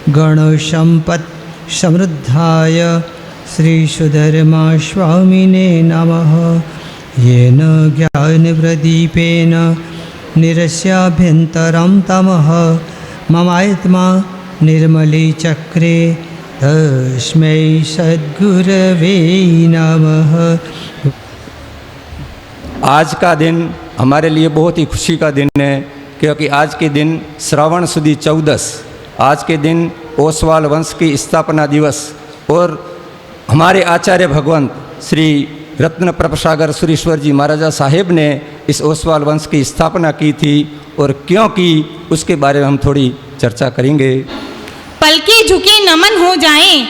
गणसम्पत् समृद्धाय श्रीसुधर्मा स्वामिने नमः। येन ज्ञानप्रदीपेन निरस्याभ्यन्तरं तमः ममात्मा निर्मले चक्रे तस्मै सद्गुरवे नमः। आज का दिन हमारे लिए बहुत ही खुशी का दिन है, क्योंकि आज के दिन श्रावण सुदी 14, आज के दिन ओसवाल वंश की स्थापना दिवस और हमारे आचार्य भगवंत श्री रत्न प्रभसागर सुरेश्वर जी महाराजा साहेब ने इस ओसवाल वंश की स्थापना की थी, और क्यों की उसके बारे में हम थोड़ी चर्चा करेंगे। पलके झुके नमन हो जाएं,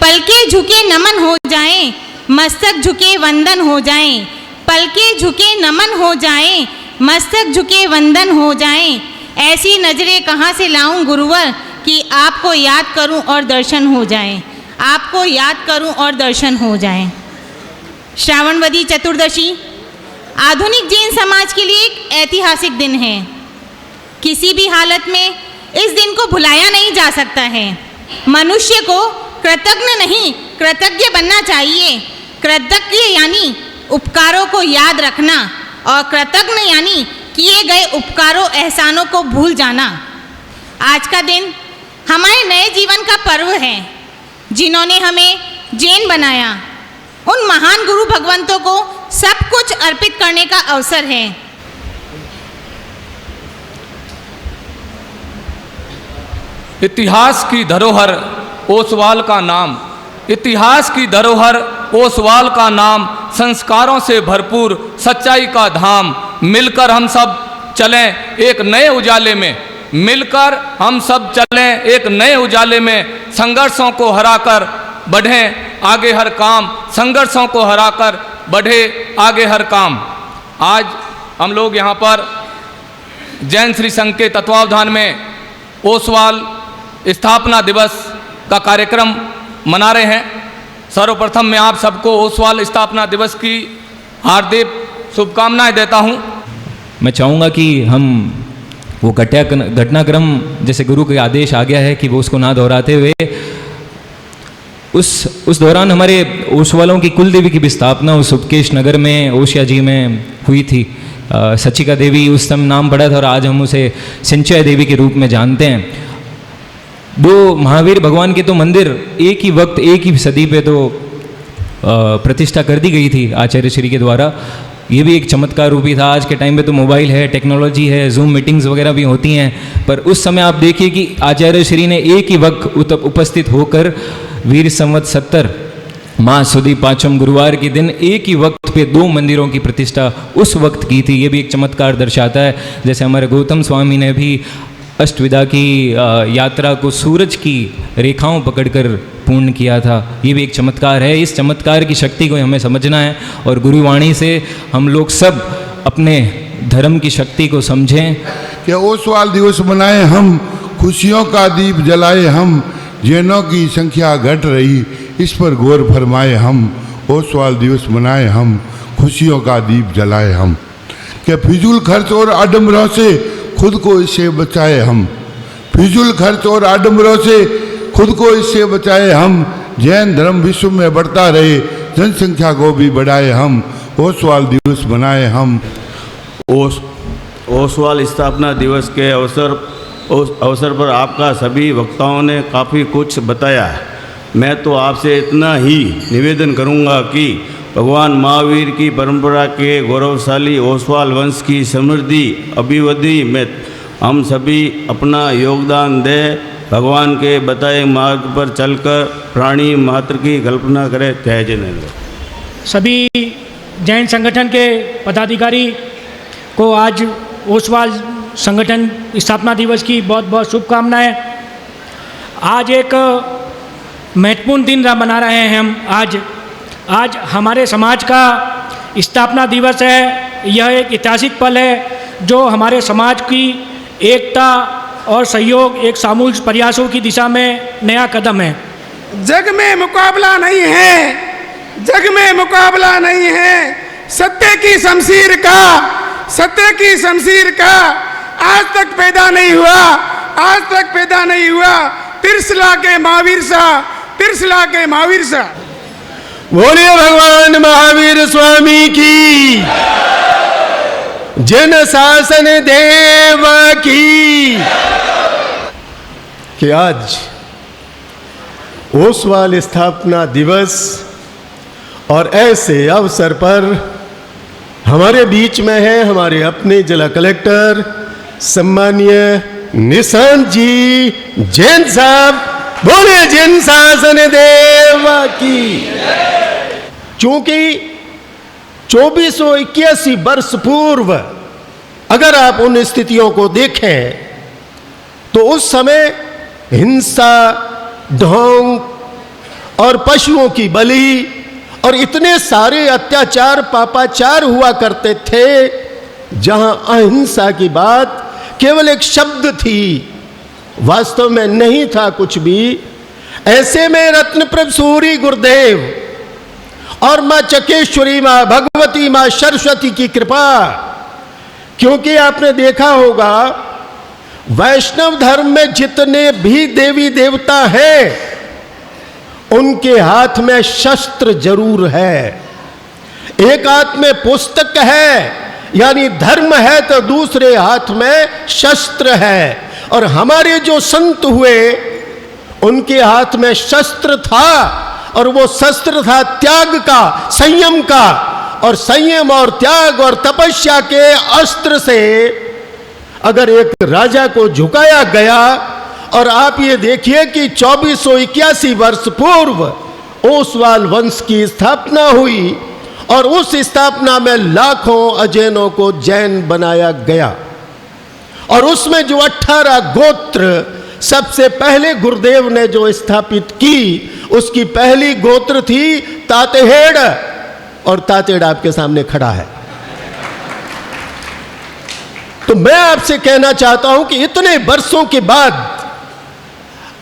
पलके झुके नमन हो जाएं, मस्तक झुके वंदन हो जाएं, पलके झुके नमन हो जाएं, मस्तक झुके वंदन हो जाएं। ऐसी नजरें कहाँ से लाऊं गुरुवर कि आपको याद करूं और दर्शन हो जाएं, आपको याद करूं और दर्शन हो जाएं। श्रावणवदी चतुर्दशी आधुनिक जैन समाज के लिए एक ऐतिहासिक दिन है। किसी भी हालत में इस दिन को भुलाया नहीं जा सकता है। मनुष्य को कृतज्ञ नहीं कृतज्ञ बनना चाहिए। कृतज्ञ यानी उपकारों को याद रखना और कृतज्ञ यानी किए गए उपकारों एहसानों को भूल जाना। आज का दिन हमारे नए जीवन का पर्व है। जिन्होंने हमें जैन बनाया, उन महान गुरु भगवंतों को सब कुछ अर्पित करने का अवसर है। इतिहास की धरोहर ओसवाल का नाम, इतिहास की धरोहर ओसवाल का नाम, संस्कारों से भरपूर सच्चाई का धाम। मिलकर हम सब चलें एक नए उजाले में, मिलकर हम सब चलें एक नए उजाले में। संघर्षों को हराकर बढ़ें आगे हर काम, संघर्षों को हराकर बढ़े आगे हर काम। आज हम लोग यहाँ पर जैन श्री संघ के तत्वावधान में ओसवाल स्थापना दिवस का कार्यक्रम मना रहे हैं। सर्वप्रथम मैं आप सबको ओसवाल स्थापना दिवस की हार्दिक शुभकामनाएं देता हूं। मैं चाहूँगा कि हम वो घटनाक्रम जैसे गुरु का आदेश आ गया है कि वो उसको ना दोहराते हुए उस दौरान हमारे ओसवालों की कुल देवी की भी स्थापना उस उपकेश नगर में ओशिया जी में हुई थी। सचिका देवी उस समय नाम पड़ा था और आज हम उसे सिंचय देवी के रूप में जानते हैं। दो महावीर भगवान के तो मंदिर एक ही वक्त एक ही सदी पे तो प्रतिष्ठा कर दी गई थी आचार्य श्री के द्वारा। ये भी एक चमत्कार रूपी था। आज के टाइम पे तो मोबाइल है, टेक्नोलॉजी है, जूम मीटिंग्स वगैरह भी होती हैं, पर उस समय आप देखिए कि आचार्य श्री ने एक ही वक्त उपस्थित होकर वीर संवत 70 माह सुदी पाँचम गुरुवार के दिन एक ही वक्त पे 2 मंदिरों की प्रतिष्ठा उस वक्त की थी। ये भी एक चमत्कार दर्शाता है। जैसे हमारे गौतम स्वामी ने भी अष्टविदा की यात्रा को सूरज की रेखाओं पकड़कर पूर्ण किया था। ये भी एक चमत्कार है। इस चमत्कार की शक्ति को हमें समझना है और गुरुवाणी से हम लोग सब अपने धर्म की शक्ति को समझें। कि ओसवाल दिवस मनाए हम, खुशियों का दीप जलाए हम, जैनों की संख्या घट रही इस पर गौर फरमाए हम। ओसवाल दिवस मनाए हम, खुशियों का दीप जलाए हम। कि फिजूल खर्च और आडंबरों से खुद को इससे बचाए हम, फिजूल खर्च और आडंबरों से खुद को इससे बचाए हम। जैन धर्म विश्व में बढ़ता रहे, जनसंख्या को भी बढ़ाए हम। ओसवाल दिवस मनाए हम। ओसवाल स्थापना दिवस के अवसर पर आपका सभी वक्ताओं ने काफ़ी कुछ बताया है। मैं तो आपसे इतना ही निवेदन करूंगा कि भगवान महावीर की परंपरा के गौरवशाली ओसवाल वंश की समृद्धि अभिवृद्धि में हम सभी अपना योगदान दें। भगवान के बताए मार्ग पर चलकर प्राणी मात्र की कल्पना करें। जय जिनेन्द्र। सभी जैन संगठन के पदाधिकारी को आज ओसवाल संगठन स्थापना दिवस की बहुत बहुत शुभकामनाएं। आज एक महत्वपूर्ण दिन मना रहे हैं हम। आज हमारे समाज का स्थापना दिवस है। यह एक ऐतिहासिक पल है जो हमारे समाज की एकता और सहयोग, एक सामूहिक प्रयासों की दिशा में नया कदम है। जग में मुकाबला नहीं है, जग में मुकाबला नहीं है सत्य की शमशीर का, सत्य की शमशीर का। आज तक पैदा नहीं हुआ, आज तक पैदा नहीं हुआ तिरसला के महावीर सा, तिरसला के महावीर सा। बोलिए भगवान महावीर स्वामी की, जन शासन देव की। कि आज ओसवाल स्थापना दिवस और ऐसे अवसर पर हमारे बीच में है हमारे अपने जिला कलेक्टर सम्मानीय निशांत जी जैन साहब। बोले जन शासन देव की। चूंकि 2481 वर्ष पूर्व अगर आप उन स्थितियों को देखें तो उस समय हिंसा, ढोंग और पशुओं की बलि और इतने सारे अत्याचार पापाचार हुआ करते थे, जहां अहिंसा की बात केवल एक शब्द थी, वास्तव में नहीं था कुछ भी। ऐसे में रत्नप्रभ सूरी गुरुदेव और मां चकेश्वरी, मां भगवती, मां सरस्वती की कृपा, क्योंकि आपने देखा होगा वैष्णव धर्म में जितने भी देवी देवता हैं उनके हाथ में शस्त्र जरूर है। एक हाथ में पुस्तक है यानी धर्म है, तो दूसरे हाथ में शस्त्र है। और हमारे जो संत हुए उनके हाथ में शस्त्र था, और वो शस्त्र था त्याग का, संयम का। और संयम और त्याग और तपस्या के अस्त्र से अगर एक राजा को झुकाया गया, और आप ये देखिए कि 2481 वर्ष पूर्व ओसवाल वंश की स्थापना हुई, और उस स्थापना में लाखों अजैनों को जैन बनाया गया। और उसमें जो 18 गोत्र सबसे पहले गुरुदेव ने जो स्थापित की, उसकी पहली गोत्र थी तातेहेड़, और तातेड़ आपके सामने खड़ा है। तो मैं आपसे कहना चाहता हूं कि इतने वर्षों के बाद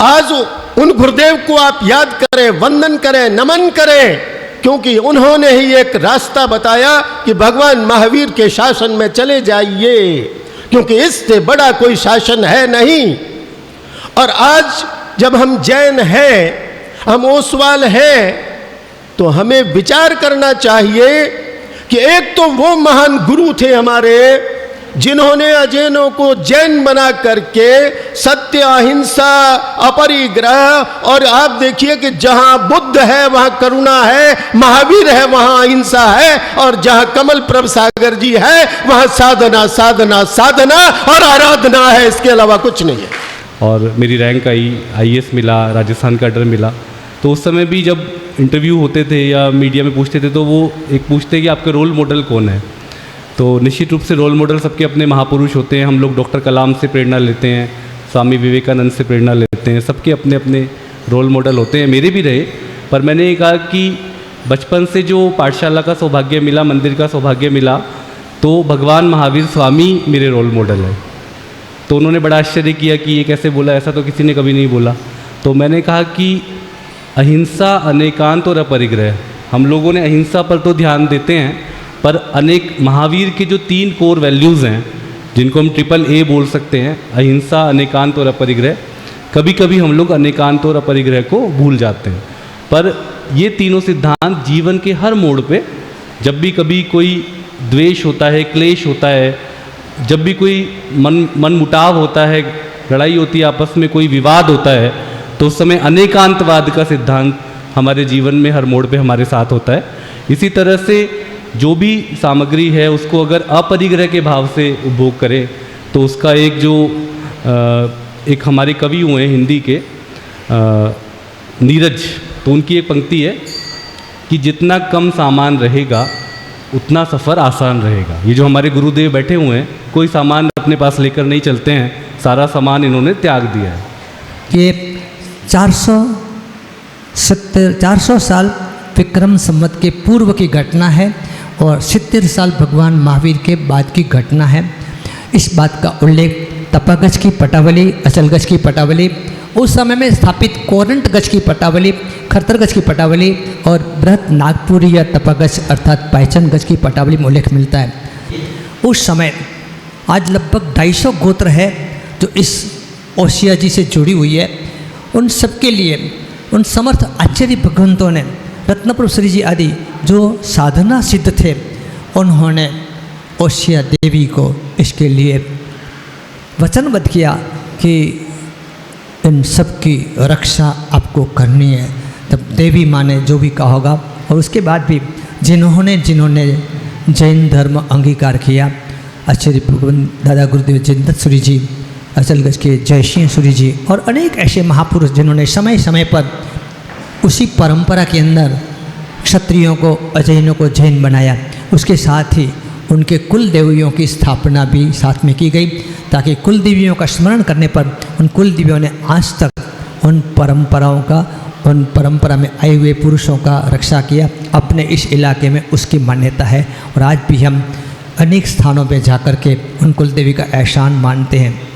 आज उन गुरुदेव को आप याद करें, वंदन करें, नमन करें, क्योंकि उन्होंने ही एक रास्ता बताया कि भगवान महावीर के शासन में चले जाइए, क्योंकि इससे बड़ा कोई शासन है नहीं। और आज जब हम जैन हैं, हम ओसवाल हैं, तो हमें विचार करना चाहिए कि एक तो वो महान गुरु थे हमारे, जिन्होंने अजैनों को जैन बना करके सत्य, अहिंसा, अपरिग्रह, और आप देखिए कि जहां बुद्ध है वहां करुणा है, महावीर है वहां अहिंसा है, और जहां कमल प्रभ सागर जी है वहां साधना साधना साधना और आराधना है, इसके अलावा कुछ नहीं है। और मेरी रैंक आई, IAS मिला, राजस्थान का ऑर्डर मिला। तो उस समय भी जब इंटरव्यू होते थे या मीडिया में पूछते थे, तो वो एक पूछते कि आपके रोल मॉडल कौन है। तो निश्चित रूप से रोल मॉडल सबके अपने महापुरुष होते हैं। हम लोग डॉक्टर कलाम से प्रेरणा लेते हैं, स्वामी विवेकानंद से प्रेरणा लेते हैं, सबके अपने अपने रोल मॉडल होते हैं। मेरे भी रहे, पर मैंने ये कहा कि बचपन से जो पाठशाला का सौभाग्य मिला, मंदिर का सौभाग्य मिला, तो भगवान महावीर स्वामी मेरे रोल मॉडल है। तो उन्होंने बड़ा आश्चर्य किया कि ये कैसे बोला, ऐसा तो किसी ने कभी नहीं बोला। तो मैंने कहा कि अहिंसा, अनेकांत और अपरिग्रह, हम लोगों ने अहिंसा पर तो ध्यान देते हैं, पर अनेक महावीर के जो 3 कोर वैल्यूज़ हैं, जिनको हम AAA बोल सकते हैं, अहिंसा, अनेकांत और अपरिग्रह, कभी कभी हम लोग अनेकांत और अपरिग्रह को भूल जाते हैं। पर ये तीनों सिद्धांत जीवन के हर मोड़ पे, जब भी कभी कोई द्वेष होता है, क्लेश होता है, जब भी कोई मन मुटाव होता है, लड़ाई होती है आपस में, कोई विवाद होता है, तो उस समय अनेकांतवाद का सिद्धांत हमारे जीवन में हर मोड़ पे हमारे साथ होता है। इसी तरह से जो भी सामग्री है उसको अगर अपरिग्रह के भाव से उपभोग करें, तो उसका एक जो एक हमारे कवि हुए हैं हिंदी के, नीरज, तो उनकी एक पंक्ति है कि जितना कम सामान रहेगा उतना सफ़र आसान रहेगा। ये जो हमारे गुरुदेव बैठे हुए हैं, कोई सामान अपने पास लेकर नहीं चलते हैं, सारा सामान इन्होंने त्याग दिया है। ये 400 साल विक्रम संवत के पूर्व की घटना है, और 70 साल भगवान महावीर के बाद की घटना है। इस बात का उल्लेख तपागज की पटावली, अचलगज की पटावली, उस समय में स्थापित कोरंट गज की पटावली, खरतरगज की पटावली और बृहत नागपुरी या तपागज अर्थात पायचन गज की पटावली में उल्लेख मिलता है। उस समय आज लगभग 250 गोत्र है जो इस ओसिया जी से जुड़ी हुई है, उन सबके लिए उन समर्थ आचार्य भगवंतों ने रत्नप्रभु श्री जी आदि जो साधना सिद्ध थे, उन्होंने ओसिया देवी को इसके लिए वचनबद्ध किया कि इन सब की रक्षा आपको करनी है। तब देवी माँ ने जो भी कहा होगा, और उसके बाद भी जिन्होंने जैन धर्म अंगीकार किया, आचार्य भगवान दादा गुरुदेव जयदत्त सूरी जी, अचलगंज के जयसिंह सूरी जी और अनेक ऐसे महापुरुष जिन्होंने समय समय पर उसी परंपरा के अंदर क्षत्रियों को अजैनों को जैन बनाया, उसके साथ ही उनके कुल देवियों की स्थापना भी साथ में की गई, ताकि कुल देवियों का स्मरण करने पर उन कुल देवियों ने आज तक उन परंपराओं का, उन परंपरा में आए हुए पुरुषों का रक्षा किया। अपने इस इलाके में उसकी मान्यता है और आज भी हम अनेक स्थानों पे जाकर के उन कुल देवी का एहसान मानते हैं।